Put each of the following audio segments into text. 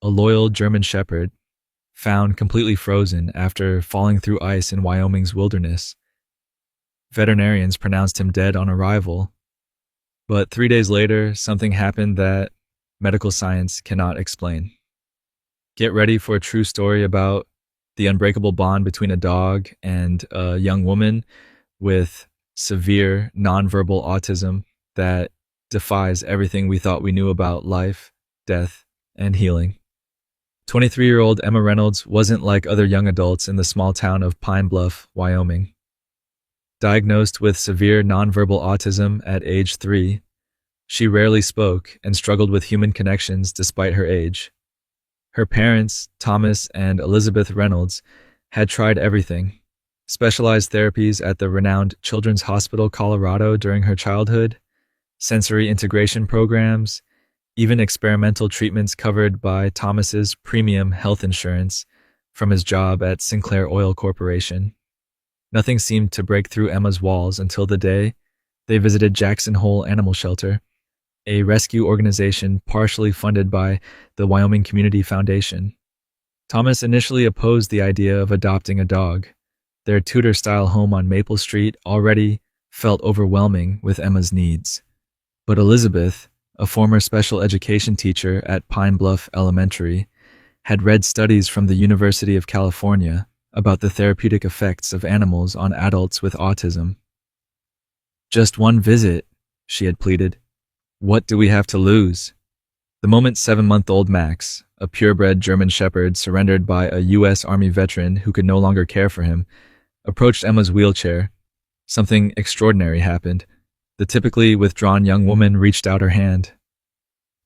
a loyal German shepherd, found completely frozen after falling through ice in Wyoming's wilderness. Veterinarians pronounced him dead on arrival, but 3 days later, something happened that medical science cannot explain. Get ready for a true story about the unbreakable bond between a dog and a young woman with severe nonverbal autism that defies everything we thought we knew about life, death, and healing. 23-year-old Emma Reynolds wasn't like other young adults in the small town of Pine Bluff, Wyoming. Diagnosed with severe nonverbal autism at age 3, she rarely spoke and struggled with human connections despite her age. Her parents, Thomas and Elizabeth Reynolds, had tried everything: specialized therapies at the renowned Children's Hospital Colorado during her childhood, sensory integration programs, even experimental treatments covered by Thomas's premium health insurance from his job at Sinclair Oil Corporation. Nothing seemed to break through Emma's walls until the day they visited Jackson Hole Animal Shelter, a rescue organization partially funded by the Wyoming Community Foundation. Thomas initially opposed the idea of adopting a dog. Their Tudor-style home on Maple Street already felt overwhelming with Emma's needs. But Elizabeth, a former special education teacher at Pine Bluff Elementary, had read studies from the University of California about the therapeutic effects of animals on adults with autism. "Just one visit," she had pleaded. "What do we have to lose?" The moment 7-month-old Max, a purebred German shepherd surrendered by a U.S. Army veteran who could no longer care for him, approached Emma's wheelchair, something extraordinary happened. The typically withdrawn young woman reached out her hand.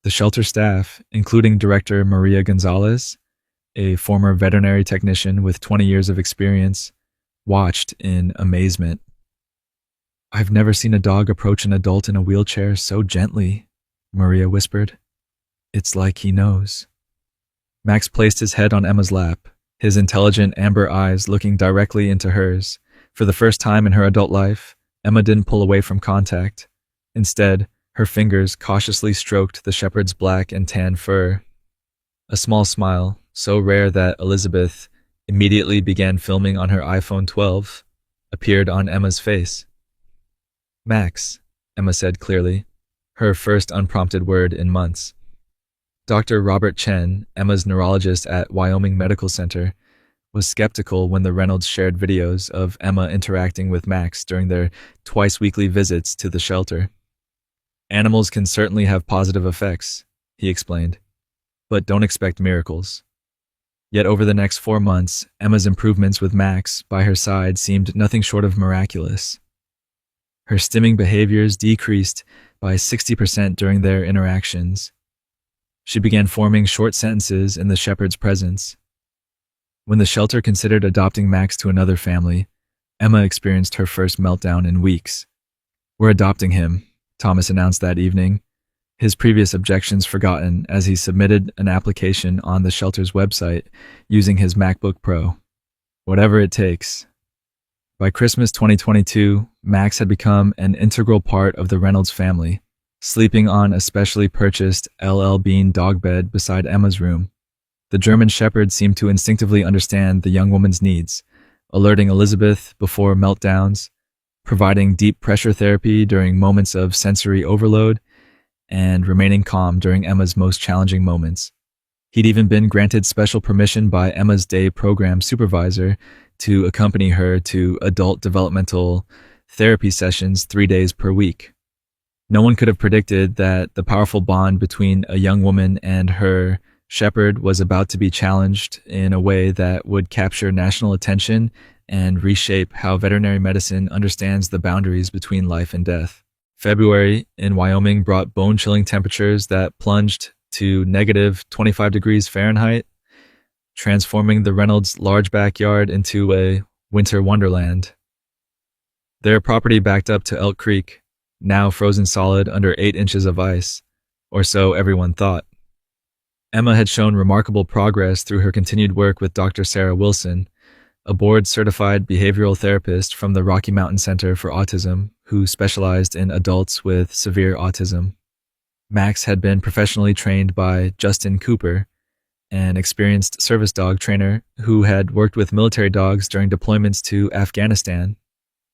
The shelter staff, including Director Maria Gonzalez, a former veterinary technician with 20 years of experience, watched in amazement. "I've never seen a dog approach an adult in a wheelchair so gently," Maria whispered. "It's like he knows." Max placed his head on Emma's lap, his intelligent amber eyes looking directly into hers. For the first time in her adult life, Emma didn't pull away from contact. Instead, her fingers cautiously stroked the shepherd's black and tan fur. A small smile, so rare that Elizabeth immediately began filming on her iPhone 12, appeared on Emma's face. "Max," Emma said clearly, her first unprompted word in months. Dr. Robert Chen, Emma's neurologist at Wyoming Medical Center, was skeptical when the Reynolds shared videos of Emma interacting with Max during their twice-weekly visits to the shelter. "Animals can certainly have positive effects," he explained, "but don't expect miracles." Yet over the next 4 months, Emma's improvements with Max by her side seemed nothing short of miraculous. Her stimming behaviors decreased by 60% during their interactions. She began forming short sentences in the shepherd's presence. When the shelter considered adopting Max to another family, Emma experienced her first meltdown in weeks. "We're adopting him," Thomas announced that evening, his previous objections forgotten as he submitted an application on the shelter's website using his MacBook Pro. "Whatever it takes." By Christmas 2022, Max had become an integral part of the Reynolds family, sleeping on a specially purchased LL Bean dog bed beside Emma's room. The German shepherd seemed to instinctively understand the young woman's needs, alerting Elizabeth before meltdowns, providing deep pressure therapy during moments of sensory overload, and remaining calm during Emma's most challenging moments. He'd even been granted special permission by Emma's day program supervisor to accompany her to adult developmental therapy sessions 3 days per week. No one could have predicted that the powerful bond between a young woman and her shepherd was about to be challenged in a way that would capture national attention and reshape how veterinary medicine understands the boundaries between life and death. February in Wyoming brought bone-chilling temperatures that plunged to negative 25 degrees Fahrenheit, transforming the Reynolds' large backyard into a winter wonderland. Their property backed up to Elk Creek, now frozen solid under 8 inches of ice, or so everyone thought. Emma had shown remarkable progress through her continued work with Dr. Sarah Wilson, a board-certified behavioral therapist from the Rocky Mountain Center for Autism who specialized in adults with severe autism. Max had been professionally trained by Justin Cooper, an experienced service dog trainer who had worked with military dogs during deployments to Afghanistan.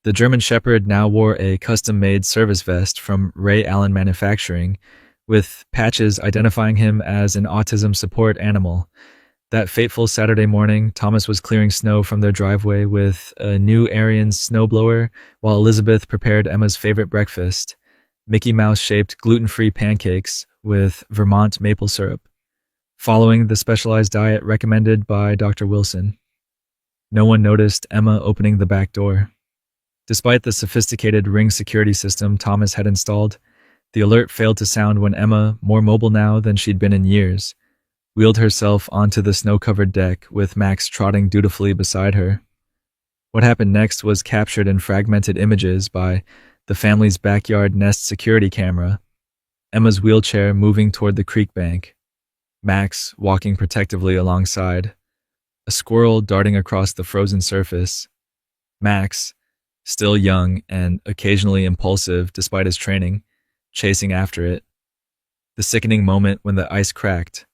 The German Shepherd now wore a custom-made service vest from Ray Allen Manufacturing, with patches identifying him as an autism support animal. That fateful Saturday morning, Thomas was clearing snow from their driveway with a new Ariens snowblower, while Elizabeth prepared Emma's favorite breakfast, Mickey Mouse-shaped gluten-free pancakes with Vermont maple syrup, following the specialized diet recommended by Dr. Wilson. No one noticed Emma opening the back door. Despite the sophisticated Ring security system Thomas had installed, the alert failed to sound when Emma, more mobile now than she'd been in years, wheeled herself onto the snow-covered deck with Max trotting dutifully beside her. What happened next was captured in fragmented images by the family's backyard Nest security camera, Emma's wheelchair moving toward the creek bank, Max walking protectively alongside, a squirrel darting across the frozen surface, Max, still young and occasionally impulsive despite his training, chasing after it. The sickening moment when the ice cracked,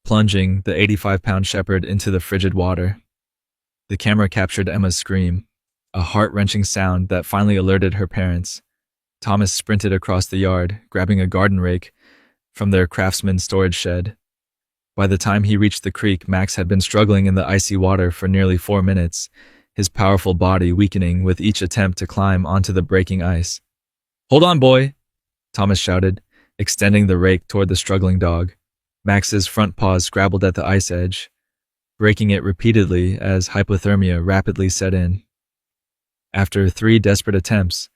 plunging the 85-pound shepherd into the frigid water. The camera captured Emma's scream, a heart-wrenching sound that finally alerted her parents. Thomas sprinted across the yard, grabbing a garden rake from their craftsman's storage shed. By the time he reached the creek, Max had been struggling in the icy water for nearly 4 minutes, his powerful body weakening with each attempt to climb onto the breaking ice. "Hold on, boy," Thomas shouted, extending the rake toward the struggling dog. Max's front paws scrabbled at the ice edge, breaking it repeatedly as hypothermia rapidly set in. After 3 desperate attempts,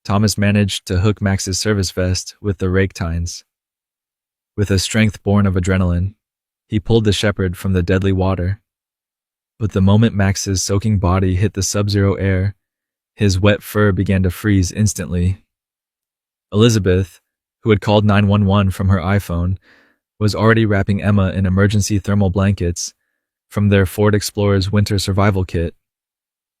Thomas managed to hook Max's service vest with the rake tines. With a strength born of adrenaline, he pulled the shepherd from the deadly water. But the moment Max's soaking body hit the sub-zero air, his wet fur began to freeze instantly. Elizabeth, who had called 911 from her iPhone, was already wrapping Emma in emergency thermal blankets from their Ford Explorer's winter survival kit.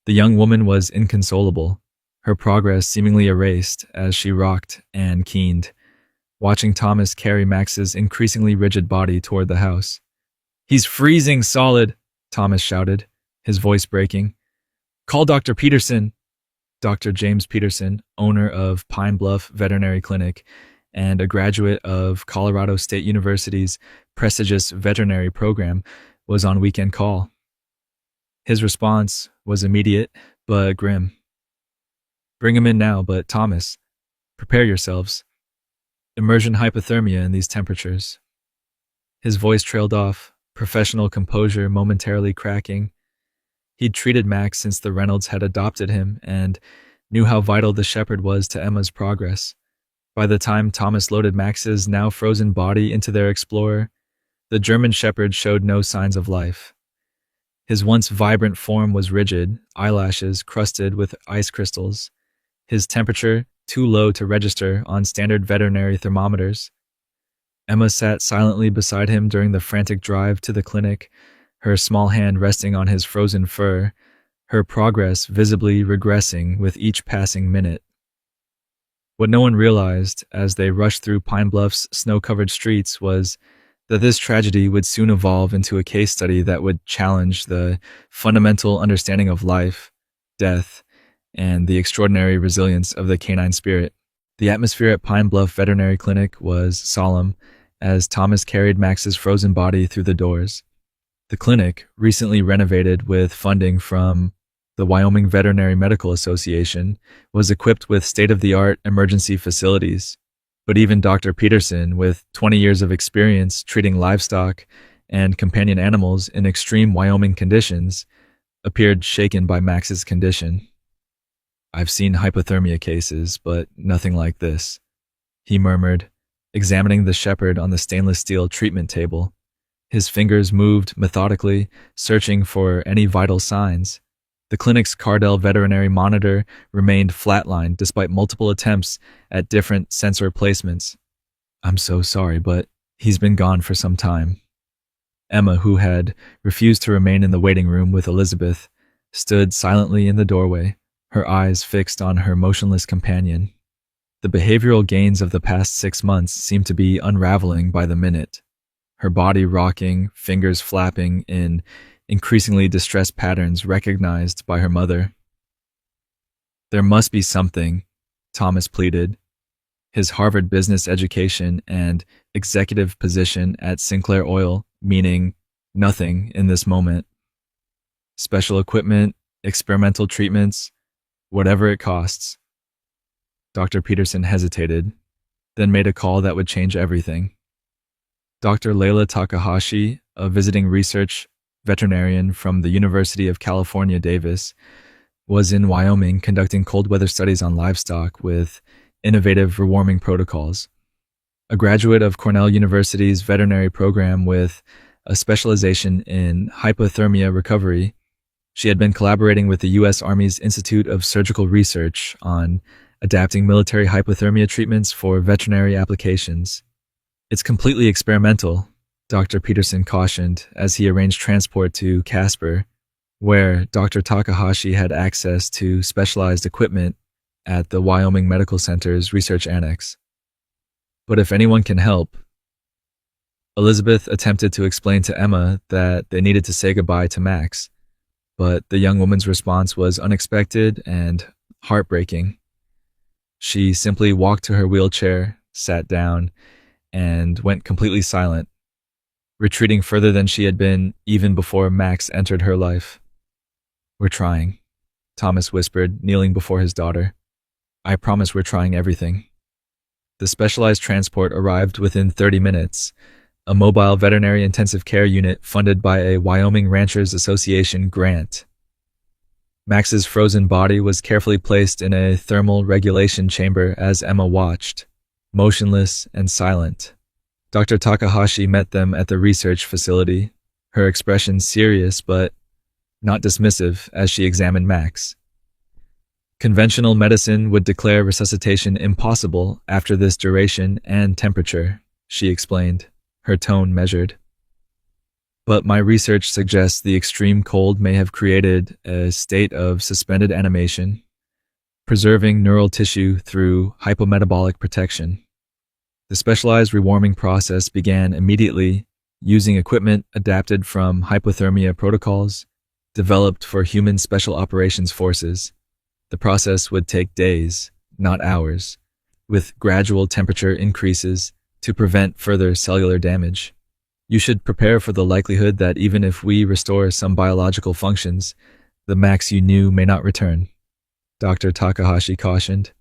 The young woman was inconsolable, her progress seemingly erased as she rocked and keened, watching Thomas carry Max's increasingly rigid body toward the house. "He's freezing solid," Thomas shouted, his voice breaking. "Call Dr. Peterson." Dr. James Peterson, owner of Pine Bluff Veterinary Clinic and a graduate of Colorado State University's prestigious veterinary program, was on weekend call. His response was immediate but grim. "Bring him in now, but Thomas, prepare yourselves. Immersion hypothermia in these temperatures." His voice trailed off, professional composure momentarily cracking. He'd treated Max since the Reynolds had adopted him and knew how vital the shepherd was to Emma's progress. By the time Thomas loaded Max's now frozen body into their Explorer, the German shepherd showed no signs of life. His once vibrant form was rigid, eyelashes crusted with ice crystals, his temperature too low to register on standard veterinary thermometers. Emma sat silently beside him during the frantic drive to the clinic, her small hand resting on his frozen fur, her progress visibly regressing with each passing minute. What no one realized as they rushed through Pine Bluff's snow-covered streets was that this tragedy would soon evolve into a case study that would challenge the fundamental understanding of life, death, and the extraordinary resilience of the canine spirit. The atmosphere at Pine Bluff Veterinary Clinic was solemn as Thomas carried Max's frozen body through the doors. The clinic, recently renovated with funding from the Wyoming Veterinary Medical Association, was equipped with state-of-the-art emergency facilities. But even Dr. Peterson, with 20 years of experience treating livestock and companion animals in extreme Wyoming conditions, appeared shaken by Max's condition. "I've seen hypothermia cases, but nothing like this," he murmured, examining the shepherd on the stainless steel treatment table. His fingers moved methodically, searching for any vital signs. The clinic's Cardell veterinary monitor remained flatlined despite multiple attempts at different sensor placements. "I'm so sorry, but he's been gone for some time." Emma, who had refused to remain in the waiting room with Elizabeth, stood silently in the doorway, her eyes fixed on her motionless companion. The behavioral gains of the past 6 months seemed to be unraveling by the minute. her body rocking, fingers flapping in increasingly distressed patterns recognized by her mother. "There must be something," Thomas pleaded. His Harvard business education and executive position at Sinclair Oil meaning nothing in this moment. Special equipment, experimental treatments, whatever it costs. Dr. Peterson hesitated, then made a call that would change everything. Dr. Leila Takahashi, a visiting research veterinarian from the University of California, Davis, was in Wyoming conducting cold weather studies on livestock with innovative rewarming protocols. A graduate of Cornell University's veterinary program with a specialization in hypothermia recovery, she had been collaborating with the U.S. Army's Institute of Surgical Research on adapting military hypothermia treatments for veterinary applications. "It's completely experimental," Dr. Peterson cautioned as he arranged transport to Casper, where Dr. Takahashi had access to specialized equipment at the Wyoming Medical Center's research annex. "But if anyone can help..." Elizabeth attempted to explain to Emma that they needed to say goodbye to Max, but the young woman's response was unexpected and heartbreaking. She simply walked to her wheelchair, sat down, and went completely silent, retreating further than she had been even before Max entered her life. "We're trying," Thomas whispered, kneeling before his daughter. "I promise we're trying everything." The specialized transport arrived within 30 minutes, a mobile veterinary intensive care unit funded by a Wyoming Ranchers Association grant. Max's frozen body was carefully placed in a thermal regulation chamber as Emma watched, motionless and silent. Dr. Takahashi met them at the research facility, her expression serious but not dismissive as she examined Max. Conventional medicine would declare resuscitation impossible after this duration and temperature, she explained, her tone measured. "But my research suggests the extreme cold may have created a state of suspended animation, preserving neural tissue through hypometabolic protection. The specialized rewarming process began immediately using equipment adapted from hypothermia protocols developed for human special operations forces. The process would take days, not hours, with gradual temperature increases to prevent further cellular damage. You should prepare for the likelihood that even if we restore some biological functions, the Max you knew may not return," Dr. Takahashi cautioned.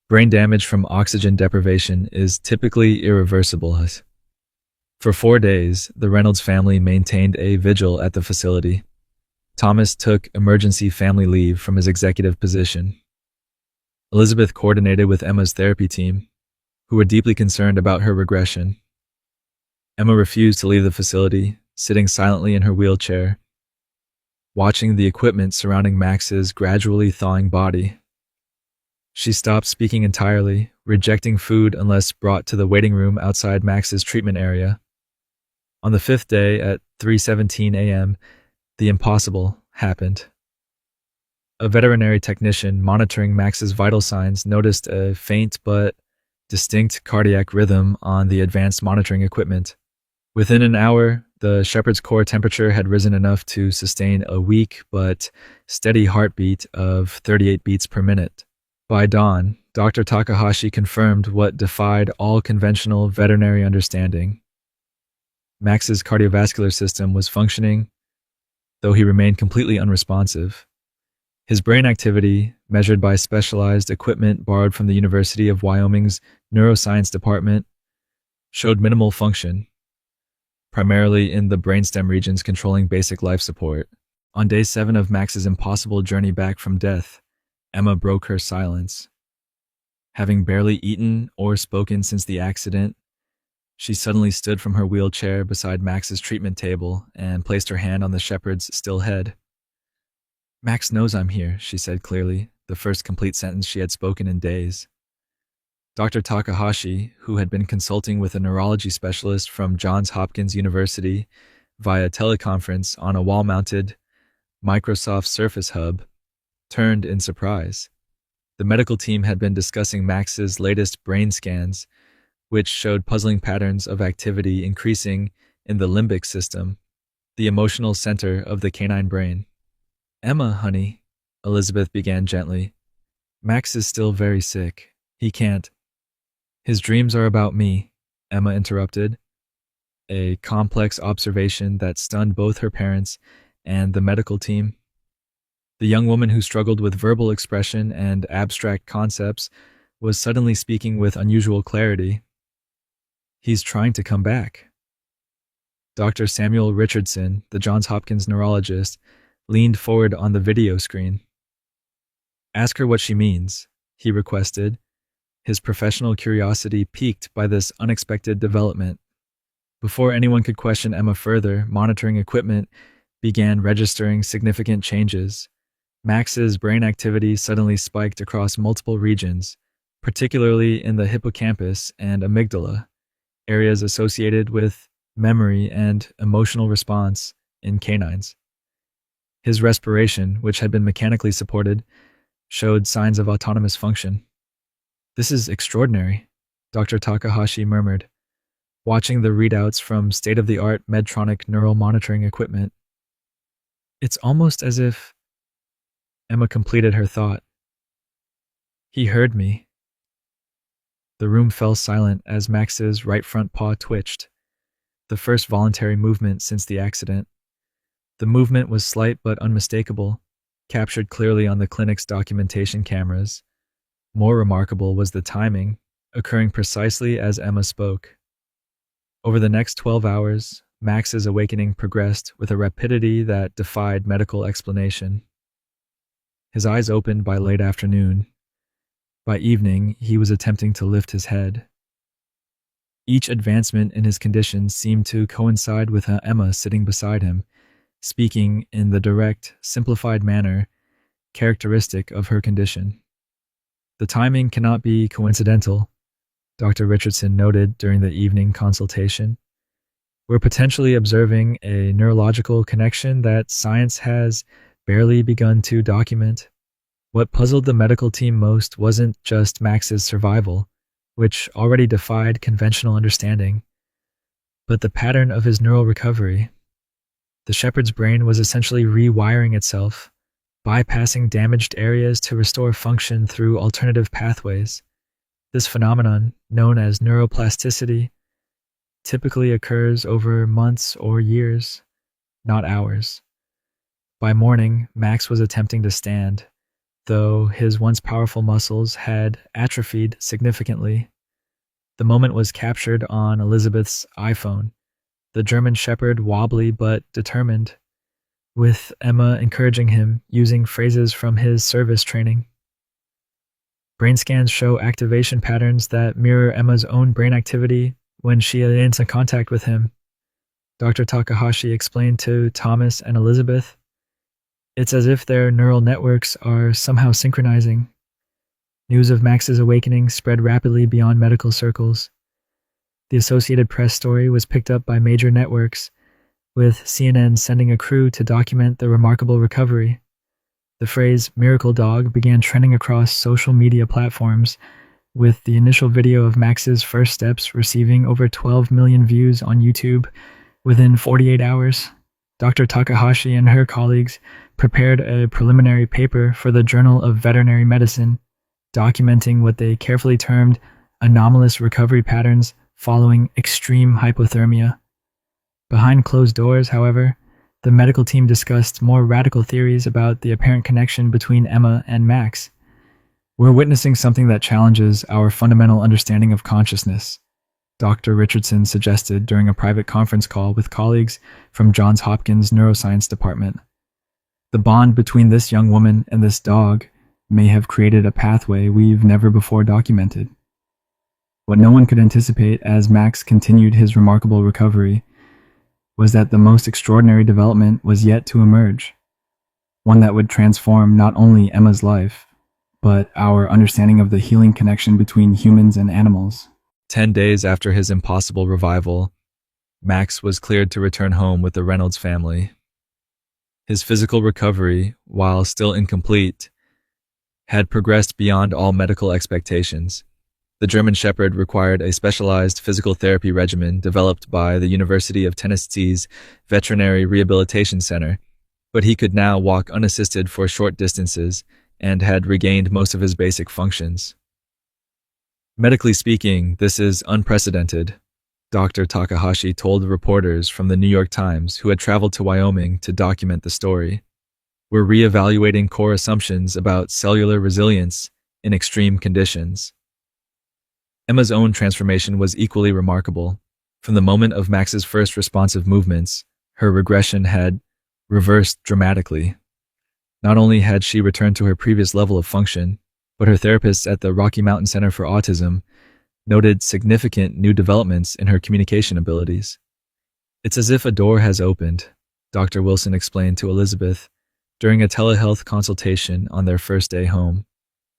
"Brain damage from oxygen deprivation is typically irreversible." For 4 days, the Reynolds family maintained a vigil at the facility. Thomas took emergency family leave from his executive position. Elizabeth coordinated with Emma's therapy team, who were deeply concerned about her regression. Emma refused to leave the facility, sitting silently in her wheelchair, watching the equipment surrounding Max's gradually thawing body. She stopped speaking entirely, rejecting food unless brought to the waiting room outside Max's treatment area. On the 5th day at 3:17 a.m., the impossible happened. A veterinary technician monitoring Max's vital signs noticed a faint but distinct cardiac rhythm on the advanced monitoring equipment. Within an hour, the shepherd's core temperature had risen enough to sustain a weak but steady heartbeat of 38 beats per minute. By dawn, Dr. Takahashi confirmed what defied all conventional veterinary understanding. Max's cardiovascular system was functioning, though he remained completely unresponsive. His brain activity, measured by specialized equipment borrowed from the University of Wyoming's neuroscience department, showed minimal function, primarily in the brainstem regions controlling basic life support. On day 7 of Max's impossible journey back from death, Emma broke her silence. Having barely eaten or spoken since the accident, she suddenly stood from her wheelchair beside Max's treatment table and placed her hand on the shepherd's still head. "Max knows I'm here," she said clearly, the first complete sentence she had spoken in days. Dr. Takahashi, who had been consulting with a neurology specialist from Johns Hopkins University via teleconference on a wall-mounted Microsoft Surface hub, turned in surprise. The medical team had been discussing Max's latest brain scans, which showed puzzling patterns of activity increasing in the limbic system, the emotional center of the canine brain. "Emma, honey," Elizabeth began gently. "Max is still very sick. He can't." "His dreams are about me," Emma interrupted, a complex observation that stunned both her parents and the medical team. The young woman who struggled with verbal expression and abstract concepts was suddenly speaking with unusual clarity. "He's trying to come back." Dr. Samuel Richardson, the Johns Hopkins neurologist, leaned forward on the video screen. "Ask her what she means," he requested, his professional curiosity piqued by this unexpected development. Before anyone could question Emma further, monitoring equipment began registering significant changes. Max's brain activity suddenly spiked across multiple regions, particularly in the hippocampus and amygdala, areas associated with memory and emotional response in canines. His respiration, which had been mechanically supported, showed signs of autonomous function. "This is extraordinary," Dr. Takahashi murmured, watching the readouts from state-of-the-art Medtronic neural monitoring equipment. "It's almost as if—" Emma completed her thought. "He heard me." The room fell silent as Max's right front paw twitched, the first voluntary movement since the accident. The movement was slight but unmistakable, captured clearly on the clinic's documentation cameras. More remarkable was the timing, occurring precisely as Emma spoke. Over the next 12 hours, Max's awakening progressed with a rapidity that defied medical explanation. His eyes opened by late afternoon. By evening, he was attempting to lift his head. Each advancement in his condition seemed to coincide with Emma sitting beside him, speaking in the direct, simplified manner characteristic of her condition. "The timing cannot be coincidental," Dr. Richardson noted during the evening consultation. "We're potentially observing a neurological connection that science has barely begun to document." What puzzled the medical team most wasn't just Max's survival, which already defied conventional understanding, but the pattern of his neural recovery. The shepherd's brain was essentially rewiring itself, bypassing damaged areas to restore function through alternative pathways. This phenomenon, known as neuroplasticity, typically occurs over months or years, not hours. By morning, Max was attempting to stand, though his once powerful muscles had atrophied significantly. The moment was captured on Elizabeth's iPhone, the German shepherd wobbly but determined, with Emma encouraging him using phrases from his service training. Brain scans show activation patterns that mirror Emma's own brain activity when she is in contact with him, Dr. Takahashi explained to Thomas and Elizabeth. "It's as if their neural networks are somehow synchronizing." News of Max's awakening spread rapidly beyond medical circles. The Associated Press story was picked up by major networks, with CNN sending a crew to document the remarkable recovery. The phrase "miracle dog" began trending across social media platforms, with the initial video of Max's first steps receiving over 12 million views on YouTube within 48 hours. Dr. Takahashi and her colleagues prepared a preliminary paper for the Journal of Veterinary Medicine, documenting what they carefully termed anomalous recovery patterns following extreme hypothermia. Behind closed doors, however, the medical team discussed more radical theories about the apparent connection between Emma and Max. "We're witnessing something that challenges our fundamental understanding of consciousness," Dr. Richardson suggested during a private conference call with colleagues from Johns Hopkins Neuroscience Department. "The bond between this young woman and this dog may have created a pathway we've never before documented." What no one could anticipate as Max continued his remarkable recovery was that the most extraordinary development was yet to emerge, one that would transform not only Emma's life, but our understanding of the healing connection between humans and animals. 10 days after his impossible revival, Max was cleared to return home with the Reynolds family. His physical recovery, while still incomplete, had progressed beyond all medical expectations. The German Shepherd required a specialized physical therapy regimen developed by the University of Tennessee's Veterinary Rehabilitation Center, but he could now walk unassisted for short distances and had regained most of his basic functions. Medically speaking, this is unprecedented, Dr. Takahashi told reporters from the New York Times who had traveled to Wyoming to document the story. We're reevaluating core assumptions about cellular resilience in extreme conditions. Emma's own transformation was equally remarkable. From the moment of Max's first responsive movements, her regression had reversed dramatically. Not only had she returned to her previous level of function, but her therapists at the Rocky Mountain Center for Autism noted significant new developments in her communication abilities. It's as if a door has opened, Dr. Wilson explained to Elizabeth during a telehealth consultation on their first day home.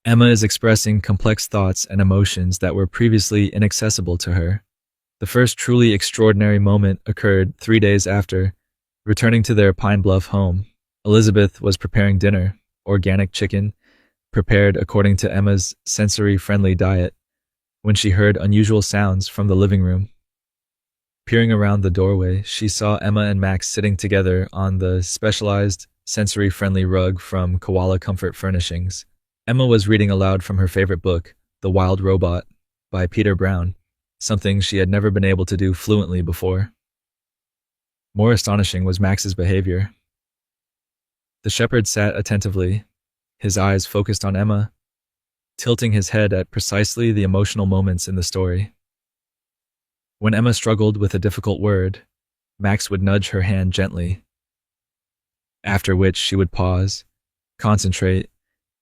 Emma is expressing complex thoughts and emotions that were previously inaccessible to her. The first truly extraordinary moment occurred 3 days after returning to their Pine Bluff home. Elizabeth was preparing dinner, organic chicken, prepared according to Emma's sensory-friendly diet, when she heard unusual sounds from the living room. Peering around the doorway, she saw Emma and Max sitting together on the specialized sensory-friendly rug from Koala Comfort Furnishings. Emma was reading aloud from her favorite book, The Wild Robot, by Peter Brown, something she had never been able to do fluently before. More astonishing was Max's behavior. The shepherd sat attentively, his eyes focused on Emma, tilting his head at precisely the emotional moments in the story. When Emma struggled with a difficult word, Max would nudge her hand gently, after which she would pause, concentrate,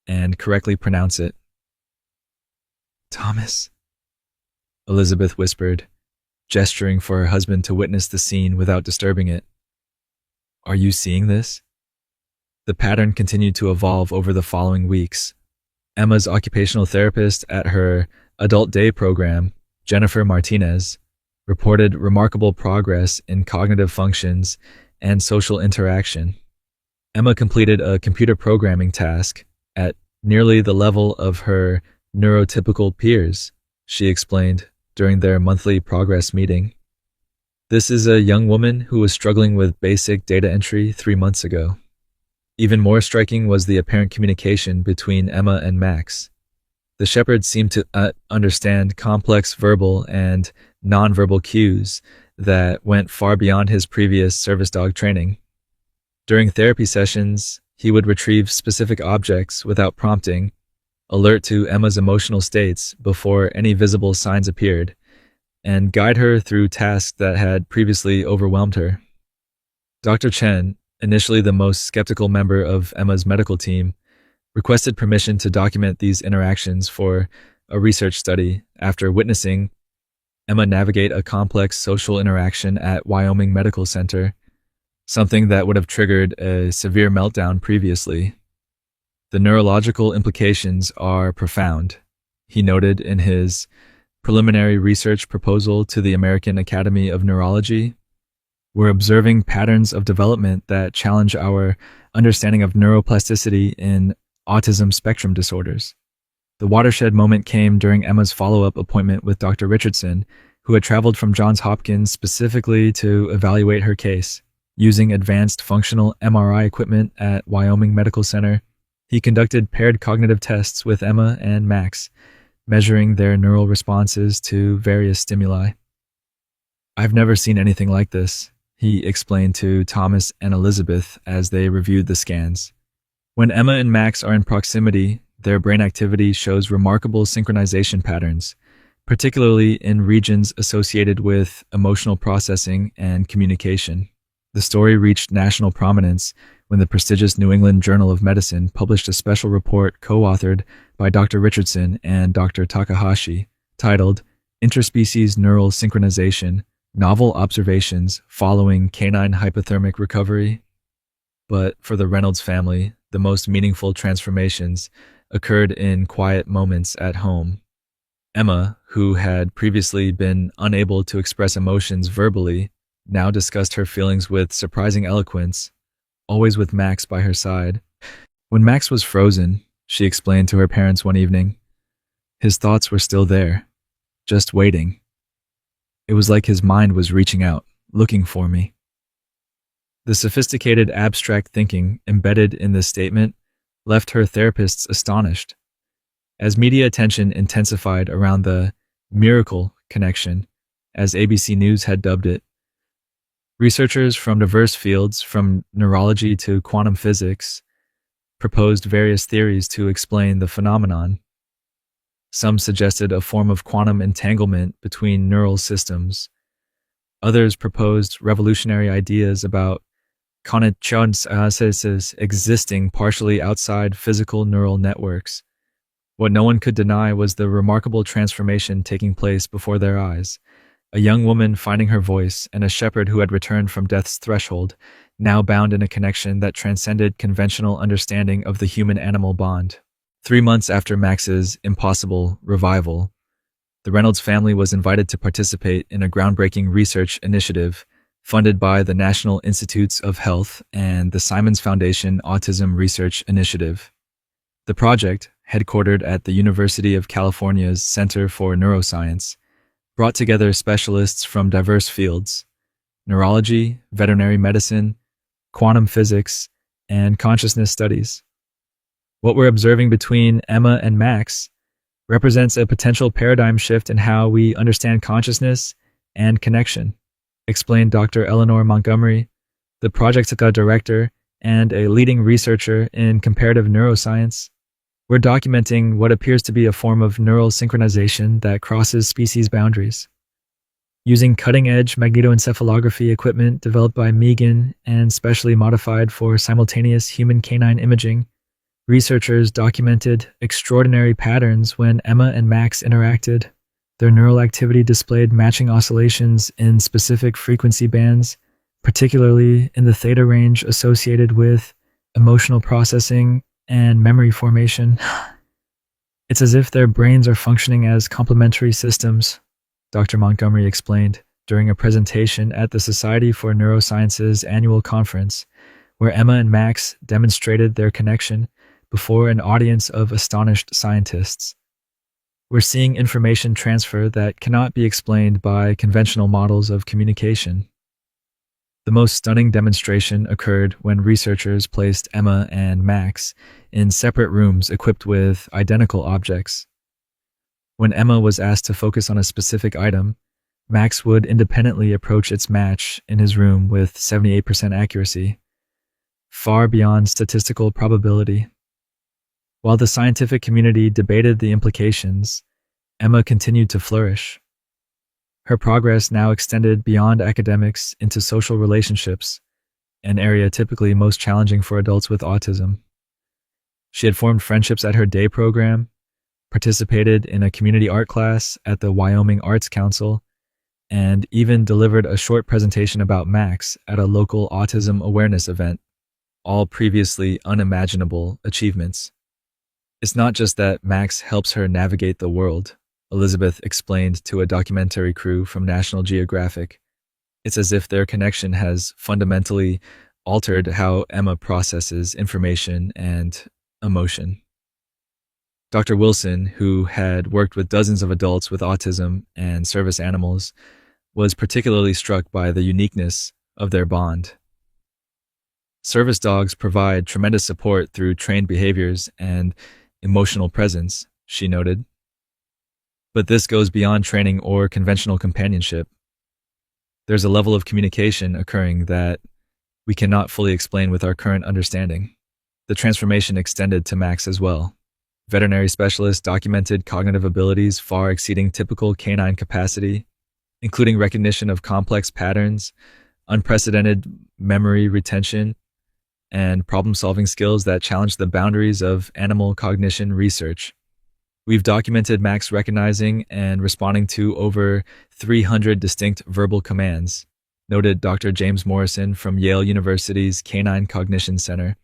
and correctly pronounce it. "Thomas," Elizabeth whispered, gesturing for her husband to witness the scene without disturbing it. "Are you seeing this?" The pattern continued to evolve over the following weeks. Emma's occupational therapist at her adult day program, Jennifer Martinez, reported remarkable progress in cognitive functions and social interaction. Emma completed a computer programming task at nearly the level of her neurotypical peers, she explained during their monthly progress meeting. This is a young woman who was struggling with basic data entry 3 months ago. Even more striking was the apparent communication between Emma and Max. The shepherd seemed to understand complex verbal and nonverbal cues that went far beyond his previous service dog training. During therapy sessions, he would retrieve specific objects without prompting, alert to Emma's emotional states before any visible signs appeared, and guide her through tasks that had previously overwhelmed her. Dr. Chen, initially the most skeptical member of Emma's medical team, requested permission to document these interactions for a research study after witnessing Emma navigate a complex social interaction at Wyoming Medical Center, something that would have triggered a severe meltdown previously. "The neurological implications are profound," he noted in his preliminary research proposal to the American Academy of Neurology. "We're observing patterns of development that challenge our understanding of neuroplasticity in autism spectrum disorders." The watershed moment came during Emma's follow-up appointment with Dr. Richardson, who had traveled from Johns Hopkins specifically to evaluate her case. Using advanced functional MRI equipment at Wyoming Medical Center, he conducted paired cognitive tests with Emma and Max, measuring their neural responses to various stimuli. "I've never seen anything like this," he explained to Thomas and Elizabeth as they reviewed the scans. "When Emma and Max are in proximity, their brain activity shows remarkable synchronization patterns, particularly in regions associated with emotional processing and communication." The story reached national prominence when the prestigious New England Journal of Medicine published a special report co-authored by Dr. Richardson and Dr. Takahashi, titled "Interspecies Neural Synchronization: Novel Observations Following Canine Hypothermic Recovery." But for the Reynolds family, the most meaningful transformations occurred in quiet moments at home. Emma, who had previously been unable to express emotions verbally, now discussed her feelings with surprising eloquence, always with Max by her side. When Max was frozen, she explained to her parents one evening, his thoughts were still there, just waiting. It was like his mind was reaching out, looking for me. The sophisticated abstract thinking embedded in this statement left her therapists astonished. As media attention intensified around the miracle connection, as ABC News had dubbed it, researchers from diverse fields, from neurology to quantum physics, proposed various theories to explain the phenomenon. Some suggested a form of quantum entanglement between neural systems. Others proposed revolutionary ideas about connections existing partially outside physical neural networks. What no one could deny was the remarkable transformation taking place before their eyes. A young woman finding her voice, and a shepherd who had returned from death's threshold, now bound in a connection that transcended conventional understanding of the human-animal bond. 3 months after Max's impossible revival, the Reynolds family was invited to participate in a groundbreaking research initiative funded by the National Institutes of Health and the Simons Foundation Autism Research Initiative. The project, headquartered at the University of California's Center for Neuroscience, brought together specialists from diverse fields: neurology, veterinary medicine, quantum physics, and consciousness studies. What we're observing between Emma and Max represents a potential paradigm shift in how we understand consciousness and connection, explained Dr. Eleanor Montgomery, the project's director and a leading researcher in comparative neuroscience. We're documenting what appears to be a form of neural synchronization that crosses species boundaries. Using cutting-edge magnetoencephalography equipment developed by Megan and specially modified for simultaneous human canine imaging, researchers documented extraordinary patterns when Emma and Max interacted. Their neural activity displayed matching oscillations in specific frequency bands, particularly in the theta range associated with emotional processing and memory formation. It's as if their brains are functioning as complementary systems, Dr. Montgomery explained during a presentation at the Society for Neuroscience's annual conference, where Emma and Max demonstrated their connection before an audience of astonished scientists. We're seeing information transfer that cannot be explained by conventional models of communication. The most stunning demonstration occurred when researchers placed Emma and Max in separate rooms equipped with identical objects. When Emma was asked to focus on a specific item, Max would independently approach its match in his room with 78% accuracy, far beyond statistical probability. While the scientific community debated the implications, Emma continued to flourish. Her progress now extended beyond academics into social relationships, an area typically most challenging for adults with autism. She had formed friendships at her day program, participated in a community art class at the Wyoming Arts Council, and even delivered a short presentation about Max at a local autism awareness event, all previously unimaginable achievements. It's not just that Max helps her navigate the world, Elizabeth explained to a documentary crew from National Geographic. It's as if their connection has fundamentally altered how Emma processes information and emotion. Dr. Wilson, who had worked with dozens of adults with autism and service animals, was particularly struck by the uniqueness of their bond. Service dogs provide tremendous support through trained behaviors and emotional presence, she noted. But this goes beyond training or conventional companionship. There's a level of communication occurring that we cannot fully explain with our current understanding. The transformation extended to Max as well. Veterinary specialists documented cognitive abilities far exceeding typical canine capacity, including recognition of complex patterns, unprecedented memory retention, and problem-solving skills that challenge the boundaries of animal cognition research. We've documented Max recognizing and responding to over 300 distinct verbal commands, noted Dr. James Morrison from Yale University's Canine Cognition Center.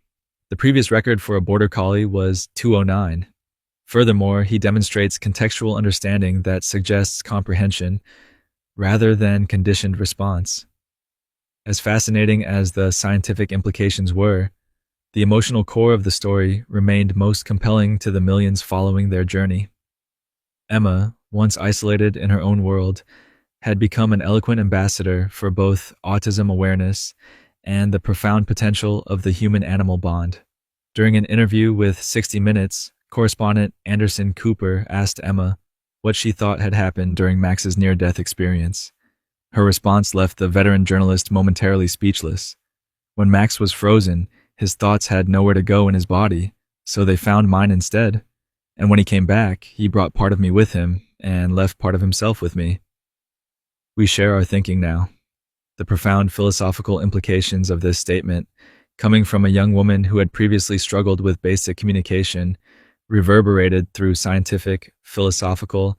The previous record for a border collie was 209. Furthermore, he demonstrates contextual understanding that suggests comprehension rather than conditioned response. As fascinating as the scientific implications were, the emotional core of the story remained most compelling to the millions following their journey. Emma, once isolated in her own world, had become an eloquent ambassador for both autism awareness and the profound potential of the human-animal bond. During an interview with 60 Minutes, correspondent Anderson Cooper asked Emma what she thought had happened during Max's near-death experience. Her response left the veteran journalist momentarily speechless. When Max was frozen, his thoughts had nowhere to go in his body, so they found mine instead. And when he came back, he brought part of me with him and left part of himself with me. We share our thinking now. The profound philosophical implications of this statement, coming from a young woman who had previously struggled with basic communication, reverberated through scientific, philosophical,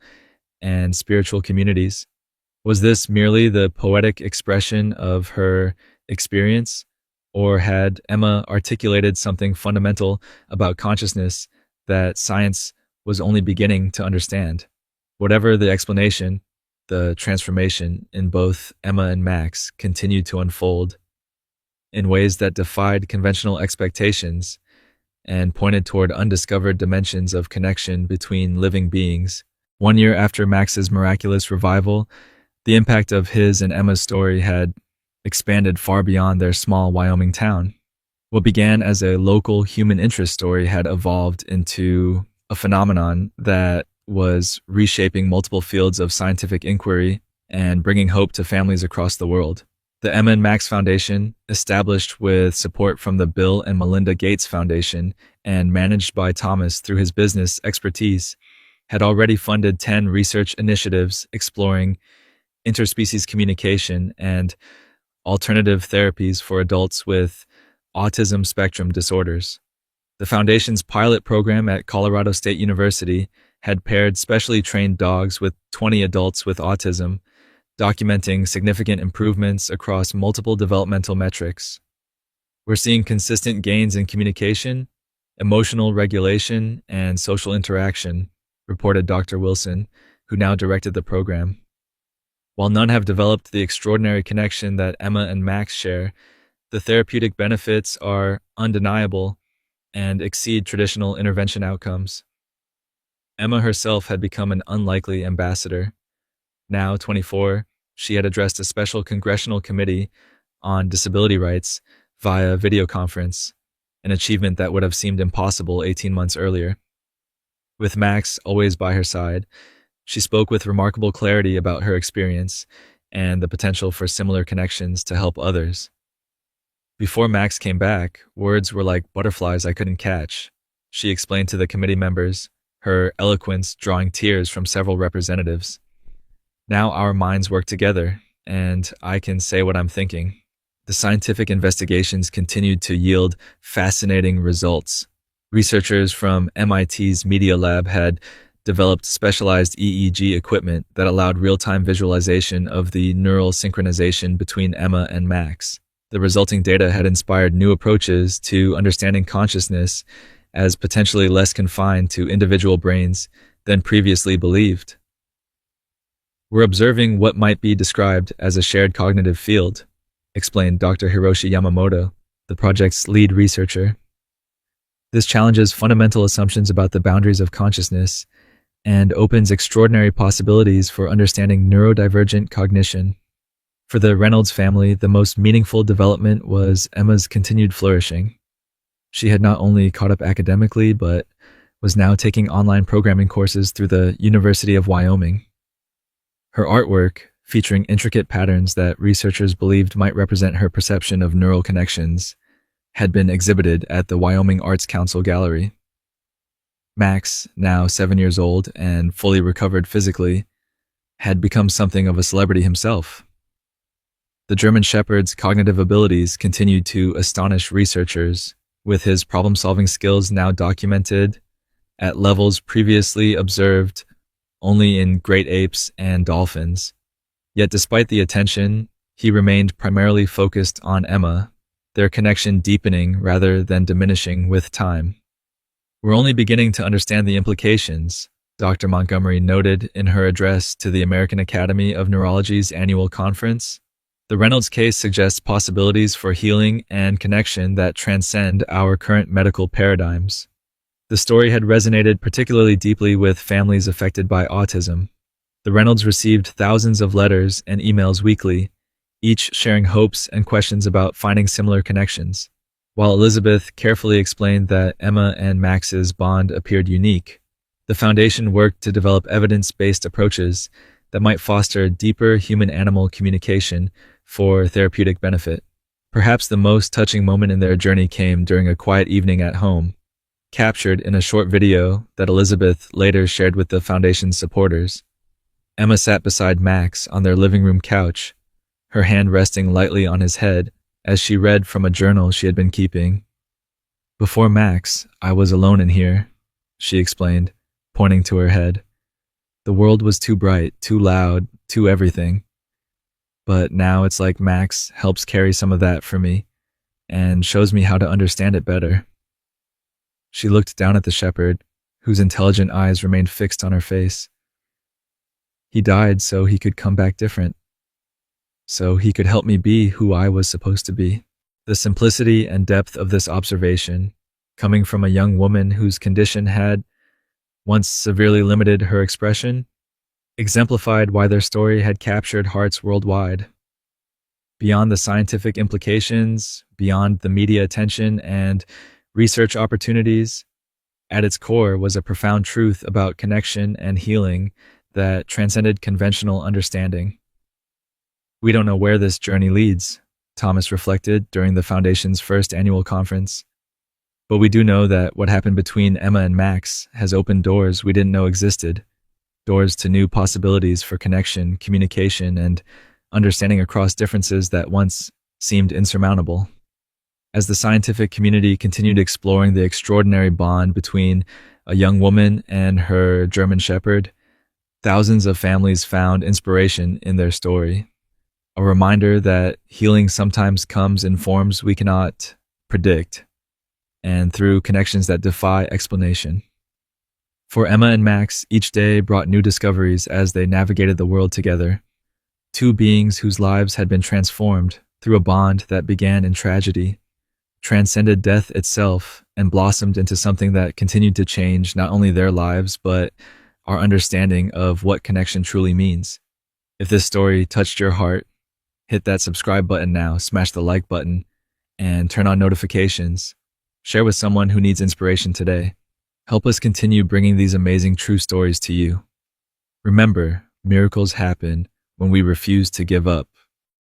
and spiritual communities. Was this merely the poetic expression of her experience, or had Emma articulated something fundamental about consciousness that science was only beginning to understand? Whatever the explanation, the transformation in both Emma and Max continued to unfold in ways that defied conventional expectations and pointed toward undiscovered dimensions of connection between living beings. 1 year after Max's miraculous revival, the impact of his and Emma's story had expanded far beyond their small Wyoming town. What began as a local human interest story had evolved into a phenomenon that was reshaping multiple fields of scientific inquiry and bringing hope to families across the world. The Emma and Max Foundation, established with support from the Bill and Melinda Gates Foundation and managed by Thomas through his business expertise, had already funded 10 research initiatives exploring interspecies communication and alternative therapies for adults with autism spectrum disorders. The foundation's pilot program at Colorado State University had paired specially trained dogs with 20 adults with autism, documenting significant improvements across multiple developmental metrics. We're seeing consistent gains in communication, emotional regulation, and social interaction, reported Dr. Wilson, who now directed the program. While none have developed the extraordinary connection that Emma and Max share, the therapeutic benefits are undeniable and exceed traditional intervention outcomes. Emma herself had become an unlikely ambassador. Now 24, she had addressed a special congressional committee on disability rights via video conference, an achievement that would have seemed impossible 18 months earlier. With Max always by her side, she spoke with remarkable clarity about her experience and the potential for similar connections to help others. Before Max came back, words were like butterflies I couldn't catch, she explained to the committee members, her eloquence drawing tears from several representatives. Now our minds work together, and I can say what I'm thinking. The scientific investigations continued to yield fascinating results. Researchers from MIT's Media Lab had developed specialized EEG equipment that allowed real-time visualization of the neural synchronization between Emma and Max. The resulting data had inspired new approaches to understanding consciousness as potentially less confined to individual brains than previously believed. We're observing what might be described as a shared cognitive field, explained Dr. Hiroshi Yamamoto, the project's lead researcher. This challenges fundamental assumptions about the boundaries of consciousness and opens extraordinary possibilities for understanding neurodivergent cognition. For the Reynolds family, the most meaningful development was Emma's continued flourishing. She had not only caught up academically, but was now taking online programming courses through the University of Wyoming. Her artwork, featuring intricate patterns that researchers believed might represent her perception of neural connections, had been exhibited at the Wyoming Arts Council Gallery. Max, now 7 years old and fully recovered physically, had become something of a celebrity himself. The German Shepherd's cognitive abilities continued to astonish researchers, with his problem-solving skills now documented at levels previously observed only in great apes and dolphins. Yet despite the attention, he remained primarily focused on Emma, their connection deepening rather than diminishing with time. We're only beginning to understand the implications, Dr. Montgomery noted in her address to the American Academy of Neurology's annual conference. The Reynolds case suggests possibilities for healing and connection that transcend our current medical paradigms. The story had resonated particularly deeply with families affected by autism. The Reynolds received thousands of letters and emails weekly, each sharing hopes and questions about finding similar connections. While Elizabeth carefully explained that Emma and Max's bond appeared unique, the Foundation worked to develop evidence-based approaches that might foster deeper human-animal communication for therapeutic benefit. Perhaps the most touching moment in their journey came during a quiet evening at home, captured in a short video that Elizabeth later shared with the Foundation's supporters. Emma sat beside Max on their living room couch, her hand resting lightly on his head as she read from a journal she had been keeping. "Before Max, I was alone in here," she explained, pointing to her head. "The world was too bright, too loud, too everything. But now it's like Max helps carry some of that for me and shows me how to understand it better." She looked down at the shepherd, whose intelligent eyes remained fixed on her face. "He died so he could come back different, so he could help me be who I was supposed to be." The simplicity and depth of this observation, coming from a young woman whose condition had once severely limited her expression, exemplified why their story had captured hearts worldwide. Beyond the scientific implications, beyond the media attention and research opportunities, at its core was a profound truth about connection and healing that transcended conventional understanding. "We don't know where this journey leads," Thomas reflected during the Foundation's first annual conference. "But we do know that what happened between Emma and Max has opened doors we didn't know existed, doors to new possibilities for connection, communication, and understanding across differences that once seemed insurmountable." As the scientific community continued exploring the extraordinary bond between a young woman and her German shepherd, thousands of families found inspiration in their story. A reminder that healing sometimes comes in forms we cannot predict, and through connections that defy explanation. For Emma and Max, each day brought new discoveries as they navigated the world together. Two beings whose lives had been transformed through a bond that began in tragedy, transcended death itself, and blossomed into something that continued to change not only their lives, but our understanding of what connection truly means. If this story touched your heart, hit that subscribe button now, smash the like button, and turn on notifications. Share with someone who needs inspiration today. Help us continue bringing these amazing true stories to you. Remember, miracles happen when we refuse to give up.